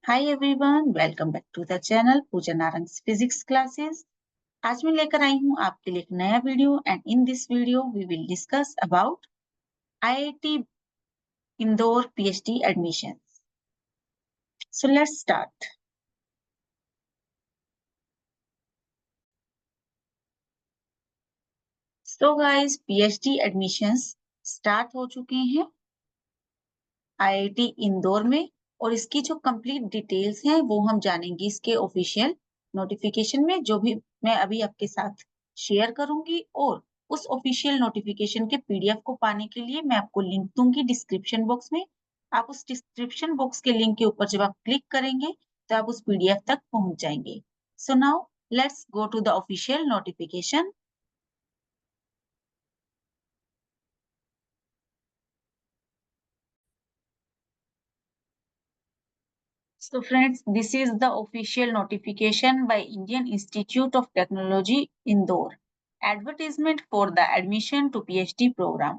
Hi everyone, welcome back to the channel Pooja Narang physics classes. आज मैं लेकर आई हूँ आपके लिए एक नया video and in this video we will discuss about IIT Indore PhD admissions. So let's start. So guys, PhD admissions start हो चुके हैं आईआईटी इंदौर में और इसकी जो कंप्लीट डिटेल्स हैं वो हम जानेंगे इसके ऑफिशियल नोटिफिकेशन में, जो भी मैं अभी आपके साथ शेयर करूंगी। और उस ऑफिशियल नोटिफिकेशन के पीडीएफ को पाने के लिए मैं आपको लिंक दूंगी डिस्क्रिप्शन बॉक्स में। आप उस डिस्क्रिप्शन बॉक्स के लिंक के ऊपर जब आप क्लिक करेंगे तो आप उस पीडीएफ तक पहुंच जाएंगे। So now let's go to the official notification. So friends, this is the official notification by Indian Institute of Technology Indore. Advertisement for the admission to PhD program.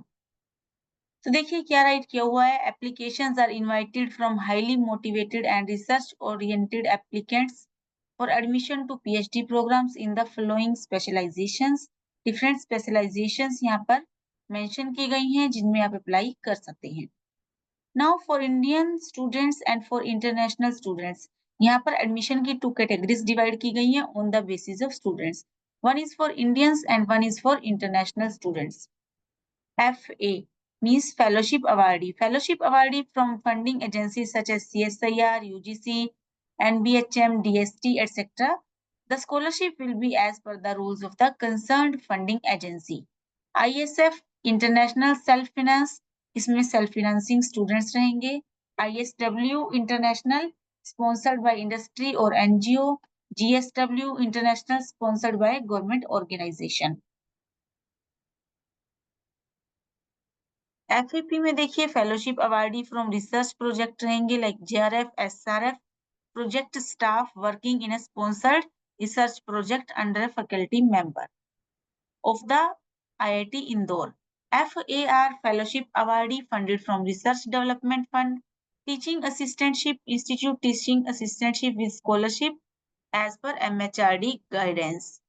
तो देखिए क्या राइट किया हुआ है। Applications are invited from highly motivated and research oriented applicants for admission to PhD programs in the following specializations. Different specializations यहाँ पर mention की गई हैं जिनमें आप अप्लाई कर सकते हैं। Now for Indian students and for international students, यहाँ पर एडमिशन की टू कैटेगरीज डिवाइड की गई हैं on the basis of students. One is for Indians and one is for international students. FA means fellowship awardee. Fellowship awardee from funding agencies such as CSIR, UGC, NBHM, DST, etc. The scholarship will be as per the rules of the concerned funding agency. ISF International Self Finance, इसमें self financing students रहेंगे। ISW International sponsored by industry or NGO. GSW International sponsored by government organization. FAP में देखिए fellowship awardee from research project रहेंगे like JRF, SRF, project staff working in a sponsored research project under a faculty member of the IIT Indore. FAR Fellowship Awardee funded from Research Development Fund, Teaching Assistantship Institute Teaching Assistantship with Scholarship as per MHRD guidance.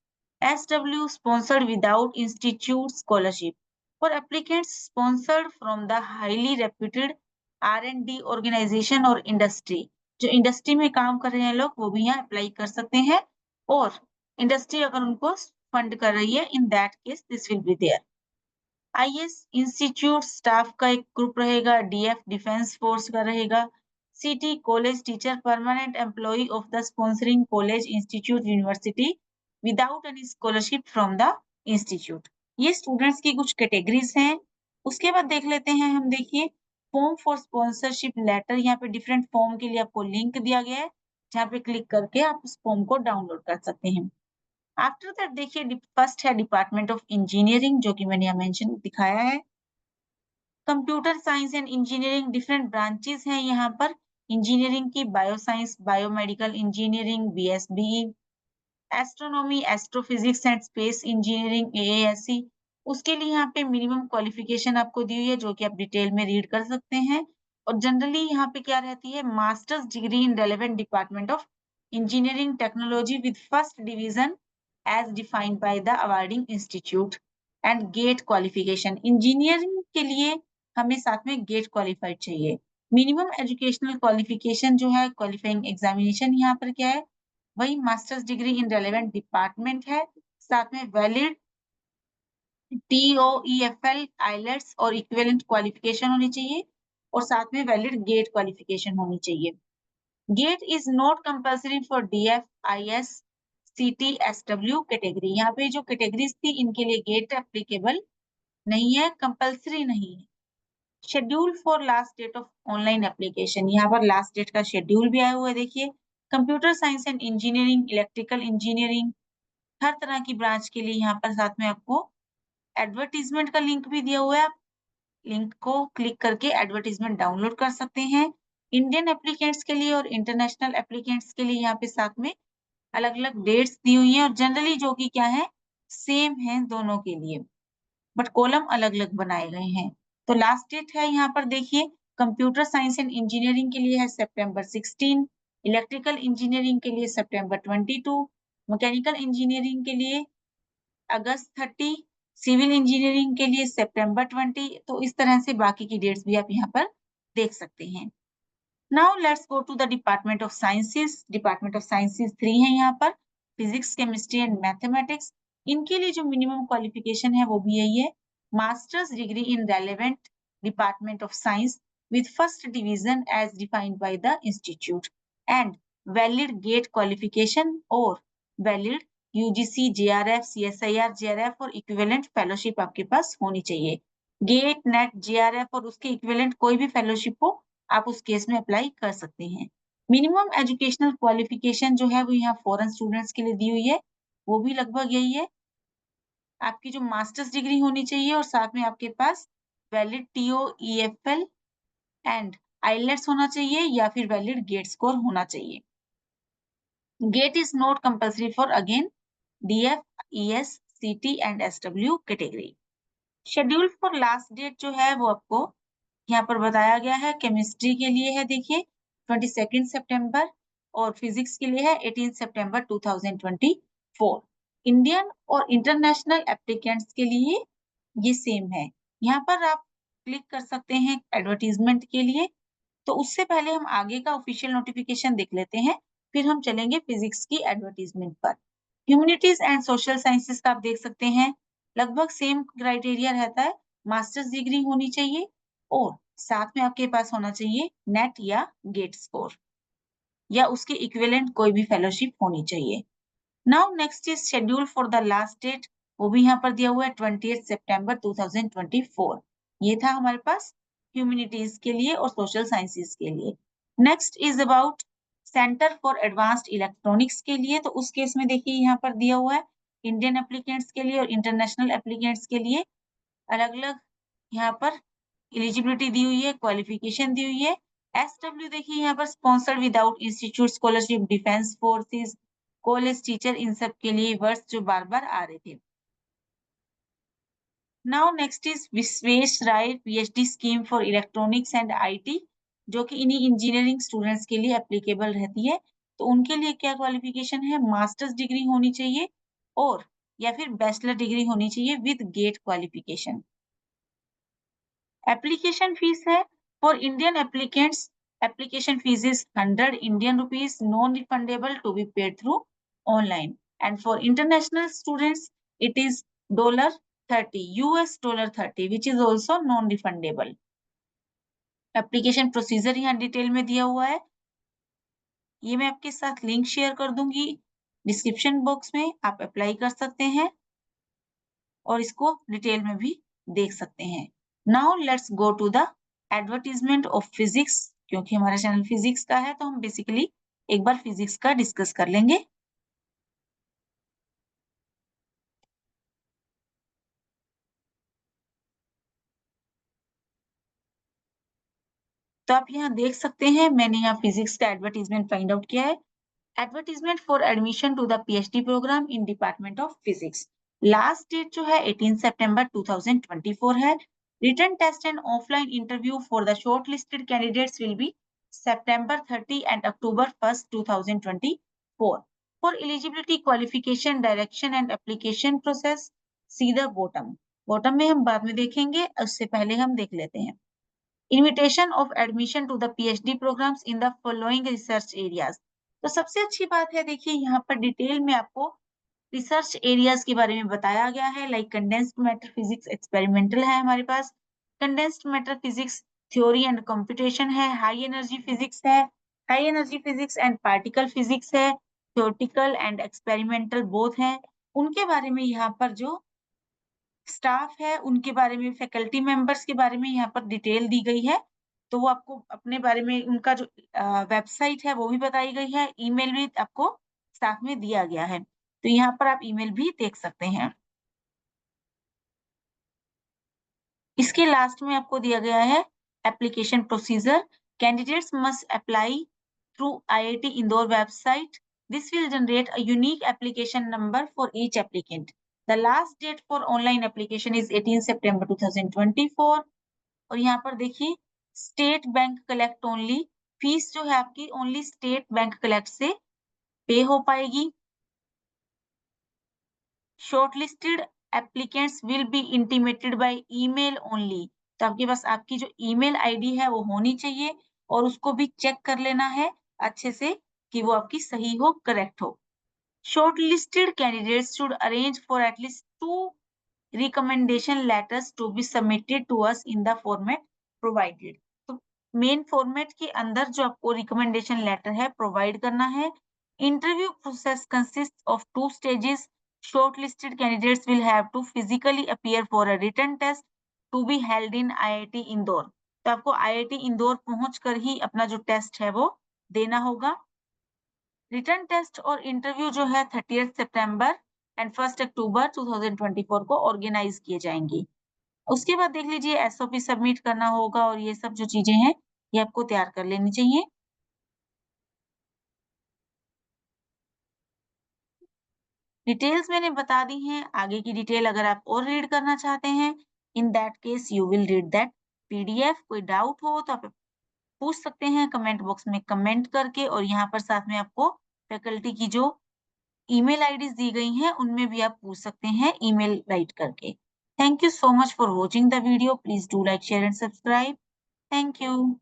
SW sponsored without institute scholarship for applicants sponsored from the highly reputed R&D organization और industry. जो industry में काम कर रहे हैं लोग वो भी यहाँ अप्लाई कर सकते हैं और इंडस्ट्री अगर उनको फंड कर रही है in that case this will be there. IS institute staff का एक ग्रुप रहेगा, डीएफ डिफेंस फोर्स का रहेगा, CT college teacher permanent employee of the sponsoring college institute university without any scholarship from the institute. ये students की कुछ categories हैं। उसके बाद देख लेते हैं हम, देखिए फॉर्म फॉर स्पॉन्सरशिप लेटर, यहाँ पे डिफरेंट फॉर्म के लिए आपको लिंक दिया गया है जहाँ पे क्लिक करके आप उस फॉर्म को डाउनलोड कर सकते हैं। आफ्टर दैट देखिए फर्स्ट है डिपार्टमेंट ऑफ इंजीनियरिंग, जो कि मैंने यहाँ मेंशन दिखाया है। Computer science and engineering different branches हैं यहाँ पर इंजीनियरिंग की, bio science, biomedical engineering, BSB, astronomy, astrophysics and space engineering, ASC. उसके लिए यहाँ पे मिनिमम क्वालिफिकेशन आपको दी हुई है जो कि आप डिटेल में रीड कर सकते हैं। और जनरली यहाँ पे क्या रहती है, masters degree in relevant department of engineering technology with first division as defined by the awarding institute and gate qualification. Engineering के लिए हमें साथ में गेट क्वालिफाइड चाहिए। मिनिमम एजुकेशनल क्वालिफिकेशन जो है, क्वालिफाइंग एग्जामिनेशन यहाँ पर क्या है, वही masters degree in relevant department है, साथ में वैलिड TOEFL, आइलेट्स और इक्विवेलेंट क्वालिफिकेशन होनी चाहिए और साथ में वैलिड गेट क्वालिफिकेशन होनी चाहिए। GATE is not compulsory for DF, IS, CT, SW category. यहाँ पे जो कैटेगरीज थी इनके लिए गेट एप्लीकेबल नहीं है, कंपल्सरी नहीं है। Schedule for last date of online application, यहाँ पर लास्ट डेट का शेड्यूल भी आया हुआ है। देखिए computer science and engineering, electrical engineering, हर तरह की ब्रांच के लिए यहाँ पर साथ में आपको एडवर्टीजमेंट का लिंक भी दिया हुआ है। आप लिंक को क्लिक करके एडवर्टीजमेंट डाउनलोड कर सकते हैं। इंडियन एप्लीकेंट्स के लिए और इंटरनेशनल एप्लीकेंट्स के लिए यहाँ पे साथ में अलग अलग डेट्स दी हुई हैं और जनरली जो कि क्या है, सेम है दोनों के लिए, बट कॉलम अलग अलग बनाए गए हैं। तो लास्ट डेट है यहाँ पर देखिए, कंप्यूटर साइंस एंड इंजीनियरिंग के लिए है September 16, इलेक्ट्रिकल इंजीनियरिंग के लिए सितंबर 22, मैकेनिकल इंजीनियरिंग के लिए अगस्त 30, सिविल इंजीनियरिंग के लिए सितंबर 20। तो इस तरह से बाकी की डेट्स भी आप यहाँ पर देख सकते हैं। Now let's go to the department of sciences. Department of sciences 3 है यहाँ पर, फिजिक्स, केमिस्ट्री एंड मैथमेटिक्स। इनके लिए जो मिनिमम क्वालिफिकेशन है वो भी यही है, masters degree in relevant department of science with first division as defined by the institute and valid gate qualification or valid UGC JRF CSIR JRF और equivalent fellowship आपके पास होनी चाहिए। गेट नेट JRF और उसके इक्विवेलेंट कोई भी fellowship हो, आप उस केस में अप्लाई कर सकते हैं। मिनिमम एजुकेशनल क्वालिफिकेशन जो है वो यहाँ फॉरेन स्टूडेंट्स के लिए दी हुई है, वो भी लगभग यही है, आपकी जो मास्टर्स डिग्री होनी चाहिए और साथ में आपके पास वैलिड TOEFL एंड आइलेट्स होना चाहिए या फिर वैलिड गेट स्कोर होना चाहिए। GATE is not compulsory for again DF, ES, CT and SW category. Schedule for last date जो है वो आपको यहाँ पर बताया गया है। केमिस्ट्री के लिए है देखिए 22 सितंबर और फिजिक्स के लिए है 18 सितंबर 2024। इंडियन और इंटरनेशनल एप्लीकेंट्स के लिए ये सेम है। यहाँ पर आप क्लिक कर सकते हैं एडवर्टीजमेंट के लिए। तो उससे पहले हम आगे का ऑफिशियल नोटिफिकेशन देख लेते हैं, फिर हम चलेंगे फिजिक्स की एडवर्टीजमेंट पर। ह्यूमैनिटीज एंड सोशल साइंसेस का आप देख सकते हैं, लगभग सेम क्राइटेरिया रहता है, मास्टर्स डिग्री होनी चाहिए और साथ में आपके पास होना चाहिए नेट या गेट स्कोर या उसके इक्विवेलेंट कोई भी फेलोशिप होनी चाहिए। Now next is schedule for the last date, वो भी यहाँ पर दिया हुआ है 28 सितंबर 2024। ये था हमारे पास ह्यूमैनिटीज के लिए और सोशल साइंसेस के लिए। Next is about centre for advanced electronics के लिए। तो उस केस में देखिए यहाँ पर दिया हुआ है इंडियन एप्लीकेंट्स के लिए और इंटरनेशनल एप्लीकेंट्स के लिए अलग अलग यहाँ पर एलिजिबिलिटी दी हुई है, क्वालिफिकेशन दी हुई है। SW देखिए यहाँ पर sponsored without institute scholarship, defence forces, college teacher, इन सब के लिए वर्ष जो बार बार आ रहे थे। Now next is Visvesvaraya PhD scheme for electronics and IT, जो कि इन्हीं इंजीनियरिंग स्टूडेंट्स के लिए एप्लीकेबल रहती है। तो उनके लिए क्या क्वालिफिकेशन है, मास्टर्स डिग्री होनी चाहिए और या फिर बैचलर डिग्री होनी चाहिए with GATE qualification. Application fee है for Indian applicants, application fee is 100 Indian rupees non refundable to be paid through online and for international students it is $30 $30 which is also non refundable. Application procedure यहाँ detail में दिया हुआ है, ये मैं आपके साथ लिंक शेयर कर दूंगी डिस्क्रिप्शन बॉक्स में, आप अप्लाई कर सकते हैं और इसको डिटेल में भी देख सकते हैं। Now let's go to the advertisement of physics, क्योंकि हमारा चैनल फिजिक्स का है तो हम बेसिकली एक बार फिजिक्स का डिस्कस कर लेंगे। तो आप यहाँ देख सकते हैं मैंने यहाँ फिजिक्स का एडवर्टीजमेंट फाइंड आउट किया है। Advertisement for admission to the PhD program in department of physics. Last date जो है 18 सितंबर 2024 है। Written test and offline interview for the short listed candidates will be September 30 and October 1st 2024. For eligibility, qualification, direction and application process, see the bottom. Bottom में हम बाद में देखेंगे, उससे पहले हम देख लेते हैं। Invitation of admission to the PhD programs in the following research areas. तो सबसे अच्छी बात है देखिए यहाँ पर डिटेल में आपको रिसर्च एरियाज के बारे में बताया गया है। Like condensed matter physics experimental है हमारे पास, condensed matter physics theory and computation है, हाई एनर्जी फिजिक्स है, high energy physics and particle physics है, थ्योरेटिकल एंड एक्सपेरिमेंटल बोथ है। उनके बारे में यहाँ पर जो स्टाफ है उनके बारे में, फैकल्टी मेंबर्स के बारे में यहाँ पर डिटेल दी गई है। तो वो आपको अपने बारे में उनका जो वेबसाइट है वो भी बताई गई है, ईमेल भी आपको साथ में दिया गया है, तो यहाँ पर आप ईमेल भी देख सकते हैं। इसके लास्ट में आपको दिया गया है application procedure. Candidates must apply through IIT Indore website. This will generate a unique application number for each applicant. The last date for online application is 18 सितंबर 2024। और यहाँ पर देखिए State Bank collect only fees जो है आपकी ओनली स्टेट बैंक कलेक्ट से पे हो पाएगी। Shortlisted applicants will be intimated by email only. तो आपके पास आपकी जो ईमेल आईडी है वो होनी चाहिए और उसको भी चेक कर लेना है अच्छे से कि वो आपकी सही हो, करेक्ट हो। Shortlisted candidates should arrange for at least 2 recommendation letters to be submitted to us in the format provided। तो मेन फॉर्मेट के अंदर जो आपको रिकमेंडेशन लेटर है प्रोवाइड करना है। Interview process consists of 2 stages। Shortlisted candidates will have to physically appear for a written test to be held in IIT Indore. तो आपको IIT इंदौर पहुंच कर ही अपना जो टेस्ट है वो देना होगा। रिटर्न टेस्ट और इंटरव्यू जो है 30 सितंबर एंड 1 अक्टूबर 2024 को ऑर्गेनाइज किए जाएंगे। उसके बाद देख लीजिए एसओपी सबमिट करना होगा और ये सब जो चीजें हैं ये आपको तैयार कर लेनी चाहिए। डिटेल्स मैंने बता दी हैं। आगे की डिटेल अगर आप और रीड करना चाहते हैं, इन that case you will read that PDF. कोई डाउट हो तो आप पूछ सकते हैं कमेंट बॉक्स में कमेंट करके, और यहाँ पर साथ में आपको फैकल्टी की जो ईमेल आईडीज दी गई हैं उनमें भी आप पूछ सकते हैं ईमेल राइट करके। Thank you so much for watching the video. Please do like share and subscribe. Thank you.